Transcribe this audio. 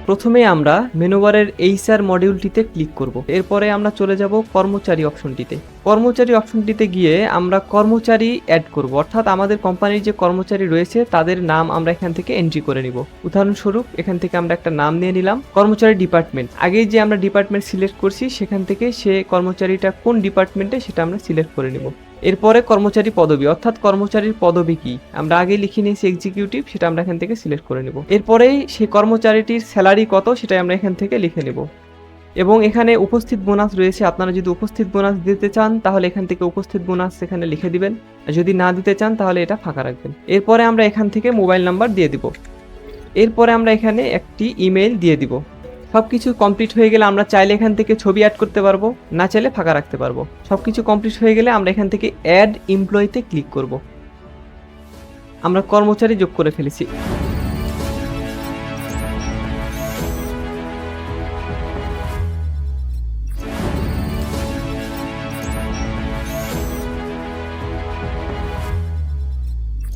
প্রথমে আমরা মেনুবারের HR মডিউলটিতে click করব। এরপরে আমরা চলে যাব কর্মচারী অপশনটিতে। কর্মচারী অপশনটিতে গিয়ে আমরা কর্মচারী অ্যাড করব, অর্থাৎ আমাদের কোম্পানির যে কর্মচারী রয়েছে তাদের নাম আমরা এখান থেকে এন্ট্রি করে নিব। উদাহরণস্বরূপ এখান থেকে আমরা একটা নাম নিয়ে নিলাম, কর্মচারী ডিপার্টমেন্ট। আগেই যে আমরা ডিপার্টমেন্ট সিলেক্ট করছি সেখান থেকে সে কর্মচারীটা কোন ডিপার্টমেন্টে সেটা আমরা সিলেক্ট করে নিব। এরপরে কর্মচারী পদবি, অর্থাৎ কর্মচারীর পদবি কি আমরা আগে লিখে নিয়েছি এক্সিকিউটিভ, সেটা আমরা এখান থেকে সিলেক্ট করে নেব। এরপরে সেই কর্মচারীটির স্যালারি কত সেটা আমরা এখান থেকে লিখে নেব। এবং এখানে উপস্থিত বোনাস রয়েছে, আপনারা যদি উপস্থিত বোনাস দিতে চান তাহলে এখান থেকে উপস্থিত বোনাস এখানে লিখে দিবেন, যদি না দিতে চান তাহলে এটা ফাঁকা রাখবেন। এরপরে আমরা এখান থেকে মোবাইল নাম্বার দিয়ে দিব। এরপরে আমরা এখানে একটি ইমেল দিয়ে দিব। সবকিছু কমপ্লিট হয়ে গেলে আমরা চাইলে এখান থেকে ছবি অ্যাড করতে পারবো, না চাইলে ফাঁকা রাখতে পারবো। সবকিছু কমপ্লিট হয়ে গেলে আমরা এখান থেকে অ্যাড এমপ্লয়িতে ক্লিক করব। আমরা কর্মচারী যোগ করে ফেলেছি।